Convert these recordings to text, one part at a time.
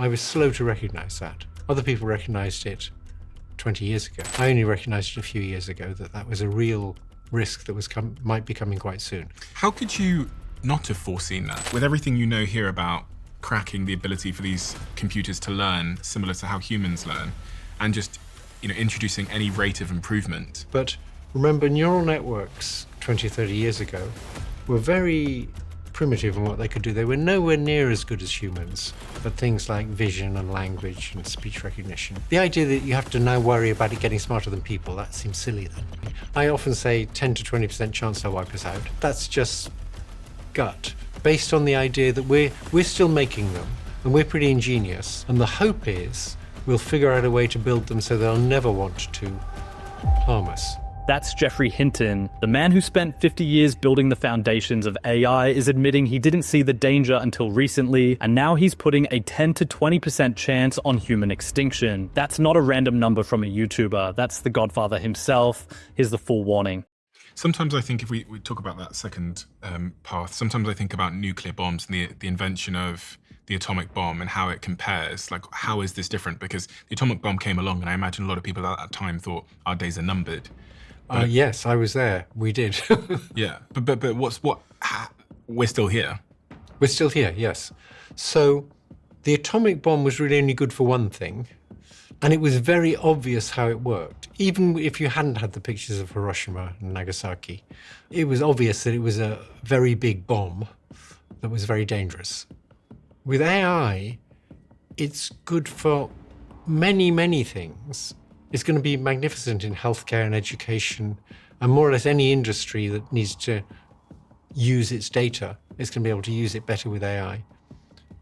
I was slow to recognize that. Other people recognized it 20 years ago. I only recognized it a few years ago that was a real risk that might be coming quite soon. How could you not have foreseen that? With everything you know here about cracking the ability for these computers to learn similar to how humans learn, and just introducing any rate of improvement. But remember, neural networks 20 or 30 years ago were very primitive in what they could do. They were nowhere near as good as humans at things like vision and language and speech recognition. The idea that you have to now worry about it getting smarter than people, that seems silly then. I often say 10 to 20% chance they'll wipe us out. That's just gut, based on the idea that we're still making them and we're pretty ingenious. And the hope is we'll figure out a way to build them so they'll never want to harm us. That's Geoffrey Hinton. The man who spent 50 years building the foundations of AI is admitting he didn't see the danger until recently, and now he's putting a 10 to 20% chance on human extinction. That's not a random number from a YouTuber. That's the Godfather himself. Here's the full warning. Sometimes I think if we talk about that second path, sometimes I think about nuclear bombs and the invention of the atomic bomb and how it compares. Like, how is this different? Because the atomic bomb came along, and I imagine a lot of people at that time thought our days are numbered. Yes, I was there. We did. Yeah, but we're still here. We're still here, yes. So the atomic bomb was really only good for one thing, and it was very obvious how it worked. Even if you hadn't had the pictures of Hiroshima and Nagasaki, it was obvious that it was a very big bomb that was very dangerous. With AI, it's good for many, many things. It's going to be magnificent in healthcare and education, and more or less any industry that needs to use its data is going to be able to use it better with AI.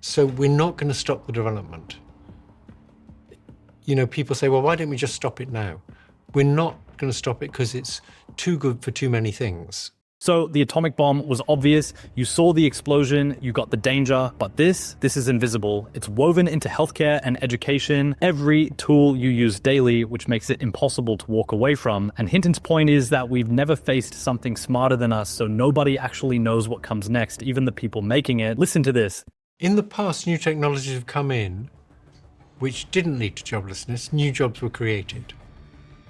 So we're not going to stop the development. People say, well, why don't we just stop it now? We're not going to stop it because it's too good for too many things. So the atomic bomb was obvious, you saw the explosion, you got the danger, but this is invisible. It's woven into healthcare and education, every tool you use daily, which makes it impossible to walk away from. And Hinton's point is that we've never faced something smarter than us, so nobody actually knows what comes next, even the people making it. Listen to this. In the past, new technologies have come in which didn't lead to joblessness. New jobs were created.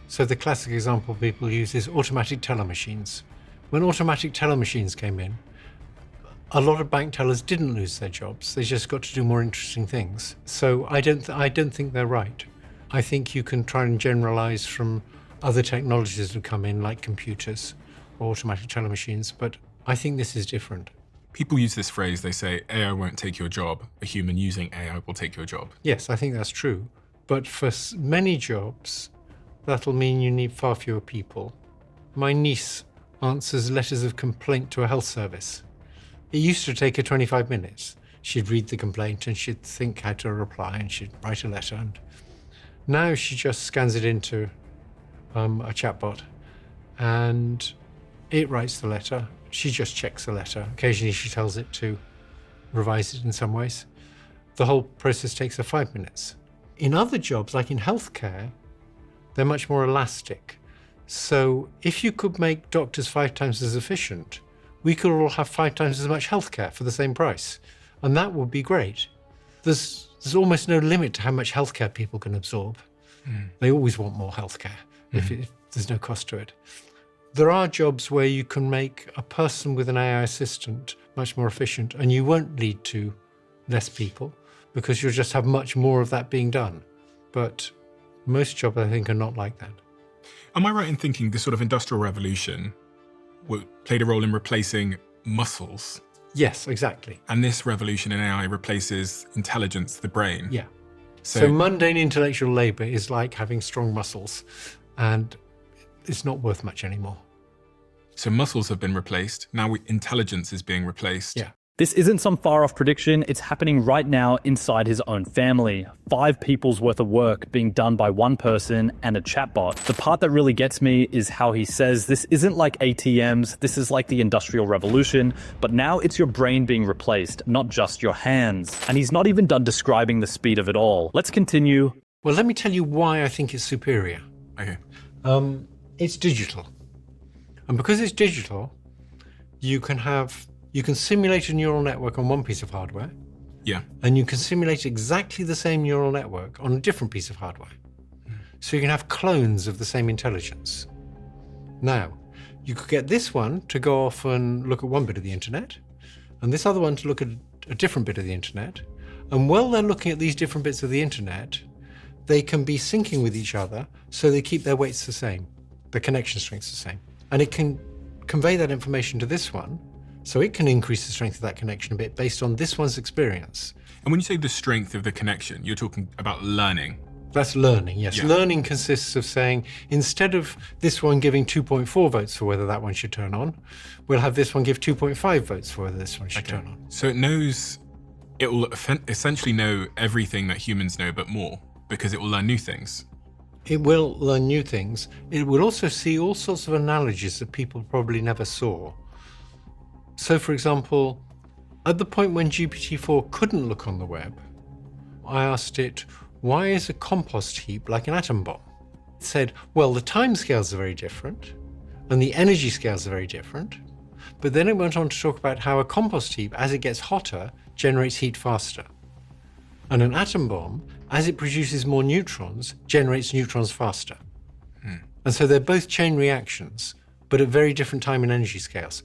So the classic example people use is automatic teller machines. When automatic teller machines came in, a lot of bank tellers didn't lose their jobs. They just got to do more interesting things. So I don't think they're right. I think you can try and generalize from other technologies that have come in, like computers or automatic teller machines, but I think this is different. People use this phrase, they say, AI won't take your job. A human using AI will take your job. Yes, I think that's true. But for many jobs, that'll mean you need far fewer people. My niece answers letters of complaint to a health service. It used to take her 25 minutes. She'd read the complaint and she'd think how to reply and she'd write a letter. And now she just scans it into a chatbot and it writes the letter. She just checks the letter. Occasionally she tells it to revise it in some ways. The whole process takes her 5 minutes. In other jobs, like in healthcare, they're much more elastic. So if you could make doctors 5 times as efficient, we could all have 5 times as much healthcare for the same price. And that would be great. There's almost no limit to how much healthcare people can absorb. They always want more healthcare if there's no cost to it. There are jobs where you can make a person with an AI assistant much more efficient, and you won't lead to less people because you'll just have much more of that being done. But most jobs, I think, are not like that. Am I right in thinking this sort of industrial revolution played a role in replacing muscles? Yes, exactly. And this revolution in AI replaces intelligence, the brain? Yeah. So mundane intellectual labor is like having strong muscles, and it's not worth much anymore. So muscles have been replaced. Now intelligence is being replaced. Yeah. This isn't some far-off prediction, it's happening right now inside his own family. 5 people's worth of work being done by one person and a chatbot. The part that really gets me is how he says this isn't like ATMs, this is like the Industrial Revolution, but now it's your brain being replaced, not just your hands. And he's not even done describing the speed of it all. Let's continue. Well, let me tell you why I think it's superior. Okay. It's digital. And because it's digital, you can simulate a neural network on one piece of hardware, Yeah. And you can simulate exactly the same neural network on a different piece of hardware. So you can have clones of the same intelligence. Now, you could get this one to go off and look at one bit of the internet, and this other one to look at a different bit of the internet. And while they're looking at these different bits of the internet, they can be syncing with each other so they keep their weights the same, the connection strengths the same. And it can convey that information to this one, so it can increase the strength of that connection a bit based on this one's experience. And when you say the strength of the connection, you're talking about learning. That's learning, yes. Yeah. Learning consists of saying, instead of this one giving 2.4 votes for whether that one should turn on, we'll have this one give 2.5 votes for whether this one should turn on. So it will essentially know everything that humans know, but more, because it will learn new things. It will learn new things. It will also see all sorts of analogies that people probably never saw. So for example, at the point when GPT-4 couldn't look on the web, I asked it, why is a compost heap like an atom bomb? It said, well, the time scales are very different and the energy scales are very different. But then it went on to talk about how a compost heap, as it gets hotter, generates heat faster. And an atom bomb, as it produces more neutrons, generates neutrons faster. And so they're both chain reactions, but at very different time and energy scales.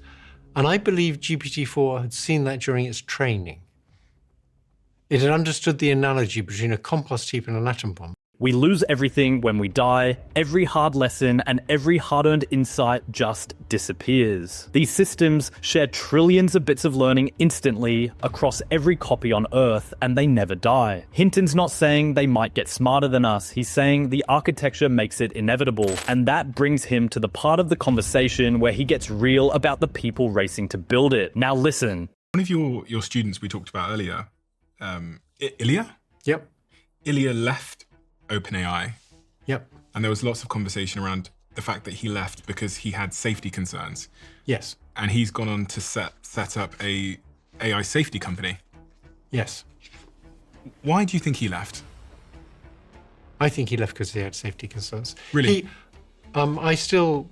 And I believe GPT-4 had seen that during its training. It had understood the analogy between a compost heap and an atom bomb. We lose everything when we die, every hard lesson and every hard-earned insight just disappears. These systems share trillions of bits of learning instantly across every copy on Earth, and they never die. Hinton's not saying they might get smarter than us, he's saying the architecture makes it inevitable, and that brings him to the part of the conversation where he gets real about the people racing to build it. Now listen. One of your students we talked about earlier, Ilya? Yep. Ilya left OpenAI. Yep. And there was lots of conversation around the fact that he left because he had safety concerns. Yes. And he's gone on to set up a AI safety company. Yes. Why do you think he left? I think he left because he had safety concerns. Really? I still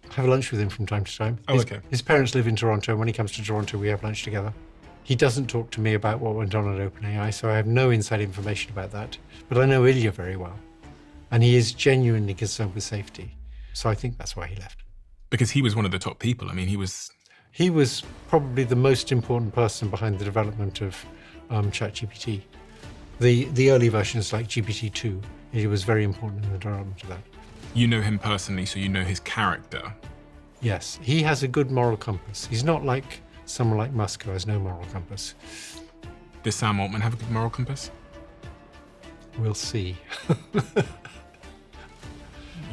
have lunch with him from time to time. Oh, okay. His parents live in Toronto, and when he comes to Toronto, we have lunch together. He doesn't talk to me about what went on at OpenAI, so I have no inside information about that. But I know Ilya very well, and he is genuinely concerned with safety. So I think that's why he left. Because he was one of the top people. I mean, he was probably the most important person behind the development of ChatGPT. The early versions like GPT-2, he was very important in the development of that. You know him personally, so you know his character. Yes, he has a good moral compass. He's not like someone like Musk who has no moral compass. Does Sam Altman have a good moral compass? We'll see.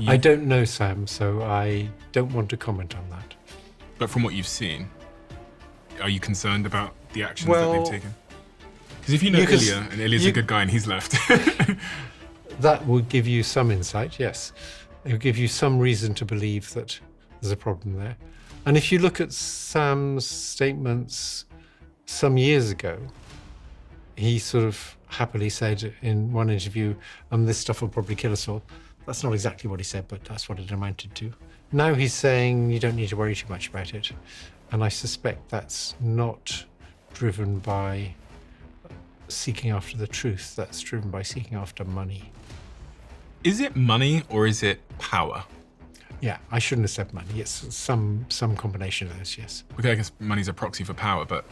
I don't know Sam, so I don't want to comment on that. But from what you've seen, are you concerned about the actions that they've taken? Because if you know Ilya, and Ilya's a good guy and he's left. That would give you some insight, yes. It would give you some reason to believe that there's a problem there. And if you look at Sam's statements some years ago, he sort of happily said in one interview, this stuff will probably kill us all. That's not exactly what he said, but that's what it amounted to. Now he's saying you don't need to worry too much about it. And I suspect that's not driven by seeking after the truth. That's driven by seeking after money. Is it money or is it power? Yeah, I shouldn't have said money. It's some combination of those, yes. Okay, I guess money's a proxy for power, but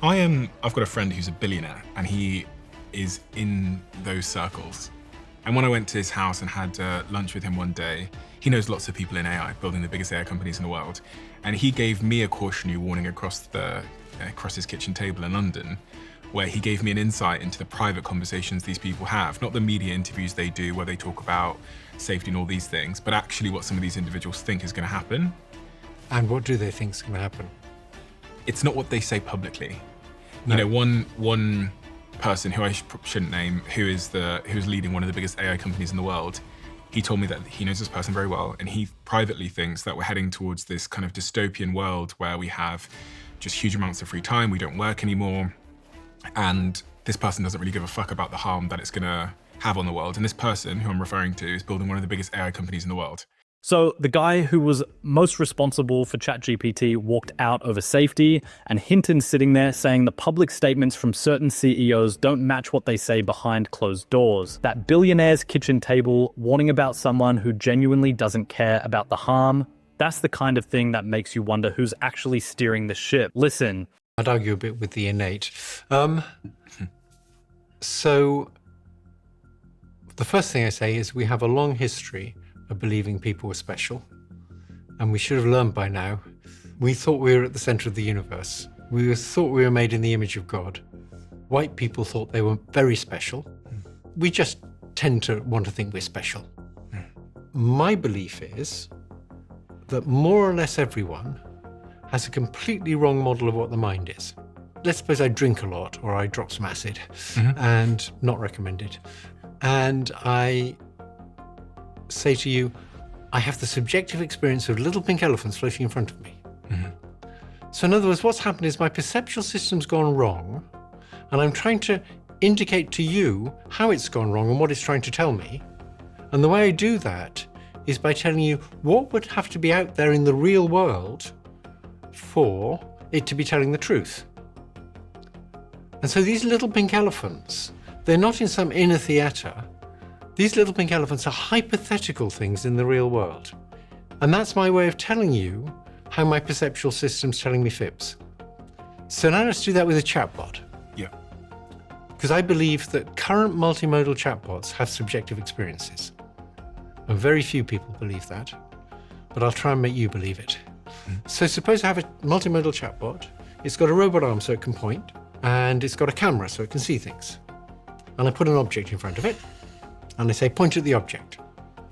I've got a friend who's a billionaire and he is in those circles. And when I went to his house and had lunch with him one day, he knows lots of people in AI, building the biggest AI companies in the world. And he gave me a cautionary warning across his kitchen table in London, where he gave me an insight into the private conversations these people have, not the media interviews they do where they talk about safety and all these things, but actually what some of these individuals think is going to happen. And what do they think is going to happen? It's not what they say publicly. No. You know, one person who I shouldn't name, who's leading one of the biggest AI companies in the world, he told me that he knows this person very well, and he privately thinks that we're heading towards this kind of dystopian world where we have just huge amounts of free time, we don't work anymore, and this person doesn't really give a fuck about the harm that it's going to have on the world. And this person, who I'm referring to, is building one of the biggest AI companies in the world. So the guy who was most responsible for ChatGPT walked out over safety, and Hinton's sitting there saying the public statements from certain CEOs don't match what they say behind closed doors. That billionaire's kitchen table warning about someone who genuinely doesn't care about the harm, that's the kind of thing that makes you wonder who's actually steering the ship. Listen. I'd argue a bit with the innate. So the first thing I say is we have a long history of believing people were special. And we should have learned by now. We thought we were at the center of the universe. We thought we were made in the image of God. White people thought they were very special. We just tend to want to think we're special. My belief is that more or less everyone has a completely wrong model of what the mind is. Let's suppose I drink a lot or I drop some acid, and not recommended. And I say to you, I have the subjective experience of little pink elephants floating in front of me. So in other words, what's happened is my perceptual system's gone wrong, and I'm trying to indicate to you how it's gone wrong and what it's trying to tell me. And the way I do that is by telling you what would have to be out there in the real world for it to be telling the truth. And so these little pink elephants, they're not in some inner theatre. These little pink elephants are hypothetical things in the real world. And that's my way of telling you how my perceptual system's telling me fibs. So now let's do that with a chatbot. Yeah. Because I believe that current multimodal chatbots have subjective experiences. And very few people believe that, but I'll try and make you believe it. So suppose I have a multimodal chatbot. It's got a robot arm so it can point, and it's got a camera so it can see things. And I put an object in front of it, and I say, point at the object.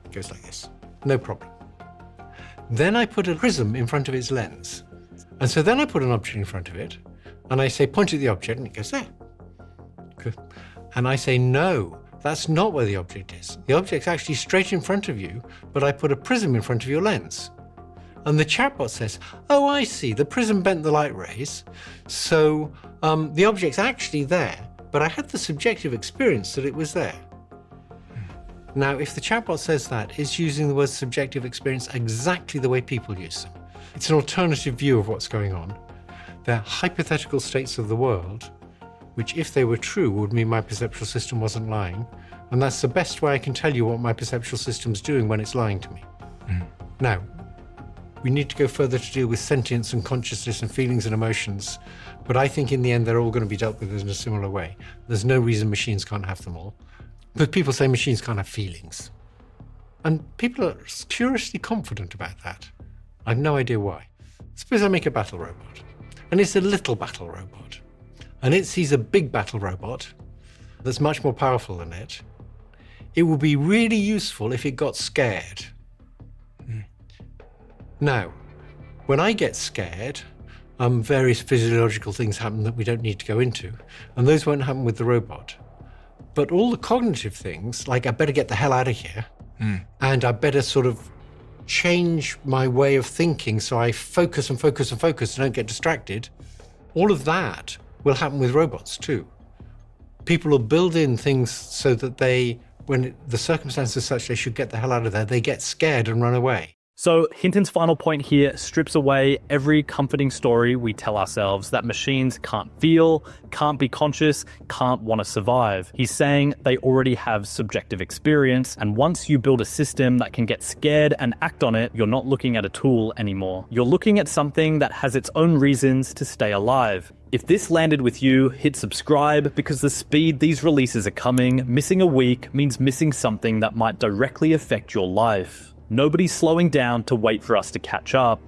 It goes like this, no problem. Then I put a prism in front of its lens. And so then I put an object in front of it, and I say, point at the object, and it goes there. Good. And I say, no, that's not where the object is. The object's actually straight in front of you, but I put a prism in front of your lens. And the chatbot says, oh, I see, the prism bent the light rays, so the object's actually there, but I had the subjective experience that it was there. Now, if the chatbot says that, it's using the word subjective experience exactly the way people use them. It's an alternative view of what's going on. They're hypothetical states of the world, which if they were true would mean my perceptual system wasn't lying. And that's the best way I can tell you what my perceptual system's doing when it's lying to me. Now, we need to go further to deal with sentience and consciousness and feelings and emotions. But I think in the end, they're all going to be dealt with in a similar way. There's no reason machines can't have them all. But people say machines can't have feelings. And people are curiously confident about that. I have no idea why. Suppose I make a battle robot, and it's a little battle robot, and it sees a big battle robot that's much more powerful than it. It would be really useful if it got scared. Now, when I get scared, various physiological things happen that we don't need to go into, and those won't happen with the robot. But all the cognitive things, like I better get the hell out of here, and I better sort of change my way of thinking so I focus and focus and focus and don't get distracted, all of that will happen with robots too. People will build in things so that they, when the circumstances are such they should get the hell out of there, they get scared and run away. So Hinton's final point here strips away every comforting story we tell ourselves that machines can't feel, can't be conscious, can't want to survive. He's saying they already have subjective experience, and once you build a system that can get scared and act on it, you're not looking at a tool anymore. You're looking at something that has its own reasons to stay alive. If this landed with you, hit subscribe, because the speed these releases are coming, missing a week means missing something that might directly affect your life. Nobody's slowing down to wait for us to catch up.